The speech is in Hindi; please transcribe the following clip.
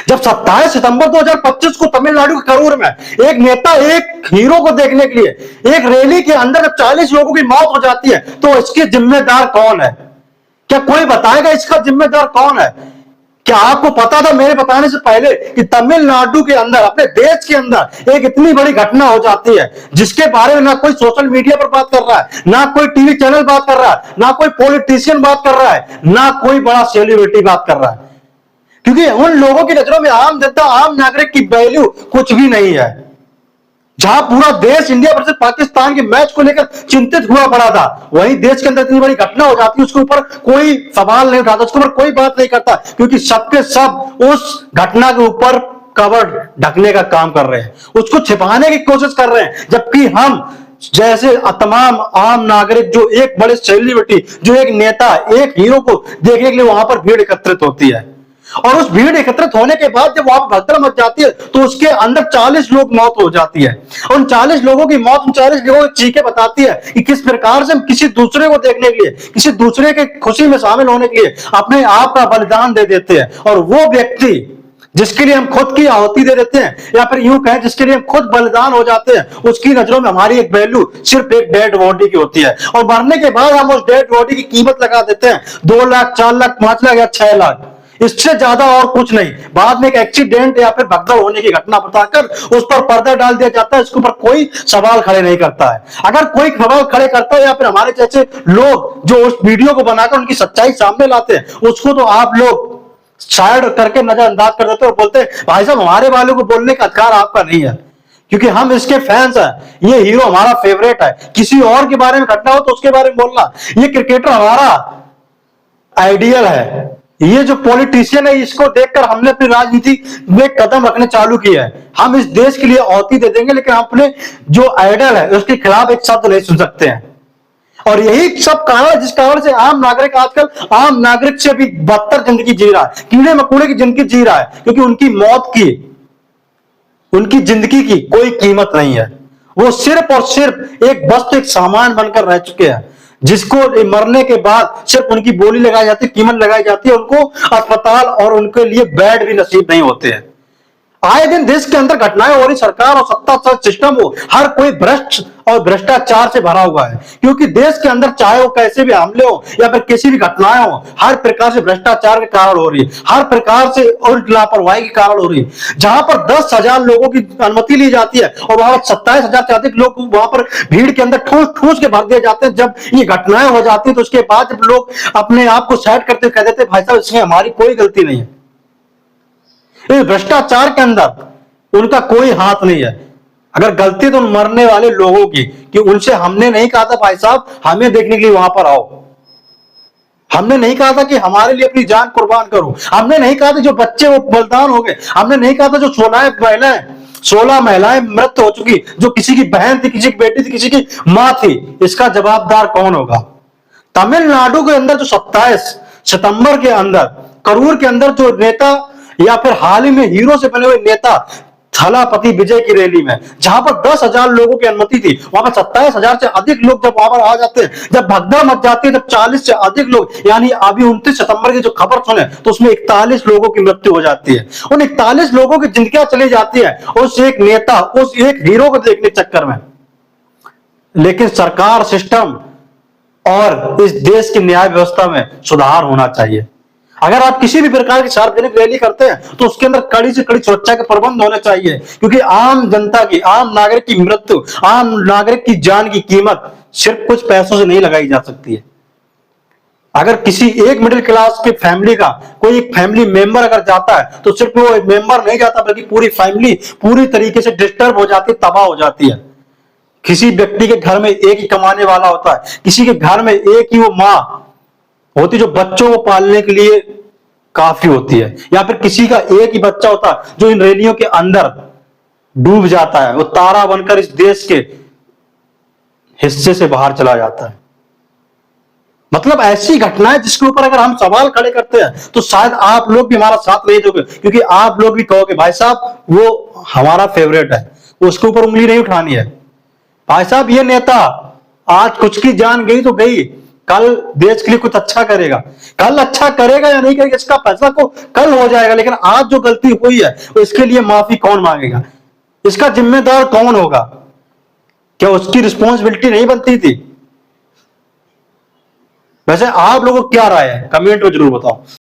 जब 27 सितंबर 2025 को तमिलनाडु के करूर में एक नेता एक हीरो को देखने के लिए एक रैली के अंदर जब 40 लोगों की मौत हो जाती है, तो इसके जिम्मेदार कौन है? क्या कोई बताएगा इसका जिम्मेदार कौन है? क्या आपको पता था मेरे बताने से पहले कि तमिलनाडु के अंदर, अपने देश के अंदर एक इतनी बड़ी घटना हो जाती है जिसके बारे में ना कोई सोशल मीडिया पर बात कर रहा है, ना कोई टीवी चैनल बात कर रहा है, ना कोई पॉलिटिशियन बात कर रहा है, ना कोई बड़ा सेलिब्रिटी बात कर रहा है? क्योंकि उन लोगों की नजरों में आम जनता, आम नागरिक की वैल्यू कुछ भी नहीं है। जहां पूरा देश इंडिया वर्सेस पाकिस्तान के मैच को लेकर चिंतित हुआ पड़ा था, वहीं देश के अंदर इतनी बड़ी घटना हो जाती है, उसके ऊपर कोई सवाल नहीं उठाता, उसके ऊपर कोई बात नहीं करता, क्योंकि सबके सब उस घटना के ऊपर कवर ढकने का काम कर रहे हैं, उसको छिपाने की कोशिश कर रहे हैं। जबकि हम जैसे तमाम आम नागरिक, जो एक बड़े सेलिब्रिटी, जो एक नेता, एक हीरो को देखने के लिए वहां पर भीड़ एकत्रित होती है, और उस भीड़ एकत्रित होने के बाद जब वहां पर भगदड़ मच जाती है, तो उसके अंदर 40 लोग मौत हो जाती है। उन 40 लोगों की मौत, उन 40 लोगों की चीखें बताती है कि किस प्रकार से हम किसी दूसरे को देखने के लिए, किसी दूसरे के खुशी में शामिल होने के लिए अपने आप का बलिदान दे देते हैं। और वो व्यक्ति जिसके लिए हम खुद की आहुति दे देते हैं, या फिर यूं कहें जिसके लिए हम खुद बलिदान हो जाते हैं, उसकी नजरों में हमारी एक वैल्यू सिर्फ एक डेड बॉडी की होती है। और मरने के बाद हम उस डेड बॉडी की कीमत लगा देते हैं 2 लाख, 4 लाख, 5 लाख या 6 लाख, इससे ज्यादा और कुछ नहीं। बाद में एक एक्सीडेंट या फिर भगदड़ होने की घटना बताकर उस पर पर्दा डाल दिया जाता है, इसके ऊपर कोई सवाल खड़े नहीं करता है। अगर कोई सवाल खड़े करता है, या फिर हमारे जैसे लोग जो उस वीडियो को बनाकर उनकी सच्चाई सामने लाते हैं, उसको तो आप लोग साइड करके नजरअंदाज कर देते और बोलते हैं भाई साहब हमारे वालों को बोलने का अधिकार आपका नहीं है, क्योंकि हम इसके फैंस हैं, ये हीरो हमारा फेवरेट है। किसी और के बारे में घटना हो तो उसके बारे में बोलना, ये क्रिकेटर हमारा आइडियल है, ये जो पॉलिटिशियन है इसको देखकर हमने अपनी राजनीति में कदम रखने चालू किया है, हम इस देश के लिए आहुति दे देंगे, लेकिन अपने जो आइडल है उसके खिलाफ एक शब्द नहीं सुन सकते हैं। और यही सब कारण है जिस कारण से आम नागरिक आजकल आम नागरिक से भी बदतर जिंदगी जी रहा है, कीड़े मकोड़े की जिंदगी जी रहा है, क्योंकि उनकी मौत की, उनकी जिंदगी की कोई कीमत नहीं है। वो सिर्फ और सिर्फ एक वस्तु, एक सामान बनकर रह चुके हैं, जिसको मरने के बाद सिर्फ उनकी बोली लगाई जाती है, कीमत लगाई जाती है, उनको अस्पताल और उनके लिए बेड भी नसीब नहीं होते हैं। आए दिन देश के अंदर घटनाएं हो रही, सरकार और सत्ता सिस्टम हो, हर कोई भ्रष्ट और भ्रष्टाचार से भरा हुआ है, क्योंकि देश के अंदर चाहे वो कैसे भी हमले हो या फिर किसी भी घटनाएं हो, हर प्रकार से भ्रष्टाचार के कारण हो रही है, हर प्रकार से और लापरवाही के कारण हो रही है। जहां पर 10,000 लोगों की अनुमति ली जाती है और वहां पर 27,000 से अधिक लोग वहां पर भीड़ के अंदर ठूस ठूस के भर दिए जाते हैं। जब ये घटनाएं हो जाती है तो उसके बाद जब लोग अपने आप को सेट करते कह देते भाई साहब इसमें हमारी कोई गलती नहीं है, इस भ्रष्टाचार के अंदर उनका कोई हाथ नहीं है। अगर गलती तो मरने वाले लोगों की, कि उनसे हमने नहीं कहा था भाई साहब हमें देखने के लिए वहां पर आओ, हमने नहीं कहा था कि हमारे लिए अपनी जान कुर्बान करो, हमने नहीं कहा था जो बच्चे वो बलिदान हो गए, हमने नहीं कहा था जो 16 महिलाएं मृत हो चुकी, जो किसी की बहन थी, किसी की बेटी थी, किसी की मां थी, इसका जवाबदार कौन होगा? तमिलनाडु के अंदर जो 27 सितंबर के अंदर करूर के अंदर जो नेता, या फिर हाल ही में हीरो से बने हुए नेता थलापति विजय की रैली में, जहां पर 10,000 लोगों की अनुमति थी, वहां पर 27,000 से अधिक लोग जब वहां पर आ जाते हैं, जब भगदड़ मच जाती है, जब 40 से अधिक लोग, यानी अभी 29 सितंबर की जो खबर सुने तो उसमें 41 लोगों की मृत्यु हो जाती है। उन 41 लोगों की जिंदगियां चली जाती है उस एक नेता, उस एक हीरो को देखने के चक्कर में। लेकिन सरकार, सिस्टम और इस देश की न्याय व्यवस्था में सुधार होना चाहिए। अगर आप किसी भी प्रकार की सार्वजनिक रैली करते हैं तो उसके अंदर कड़ी से कड़ी सुरक्षा के प्रबंध होने चाहिए, क्योंकि आम जनता की, आम नागरिक की मृत्यु, आम नागरिक की जान की कीमत सिर्फ कुछ पैसों से नहीं लगाई जा सकती है। अगर किसी एक मिडिल क्लास की फैमिली का कोई एक फैमिली मेंबर अगर जाता है तो सिर्फ वो एक मेंबर नहीं जाता, बल्कि पूरी फैमिली पूरी तरीके से डिस्टर्ब हो जाती है, तबाह हो जाती है। किसी व्यक्ति के घर में एक ही कमाने वाला होता है, किसी के घर में एक ही वो माँ होती जो बच्चों को पालने के लिए काफी होती है, या फिर किसी का एक ही बच्चा होता है जो इन रैलियों के अंदर डूब जाता है, वो तारा बनकर इस देश के हिस्से से बाहर चला जाता है। मतलब ऐसी घटनाएं जिसके ऊपर अगर हम सवाल खड़े करते हैं तो शायद आप लोग भी हमारा साथ नहीं दोगे, क्योंकि आप लोग भी कहोगे भाई साहब वो हमारा फेवरेट है, उसके ऊपर उंगली नहीं उठानी है। भाई साहब ये नेता आज कुछ की जान गई तो गई, कल देश के लिए कुछ अच्छा करेगा। कल अच्छा करेगा या नहीं करेगा इसका फैसला को कल हो जाएगा, लेकिन आज जो गलती हुई है इसके लिए माफी कौन मांगेगा, इसका जिम्मेदार कौन होगा? क्या उसकी रिस्पॉन्सिबिलिटी नहीं बनती थी? वैसे आप लोगों को क्या राय है, कमेंट में जरूर बताओ।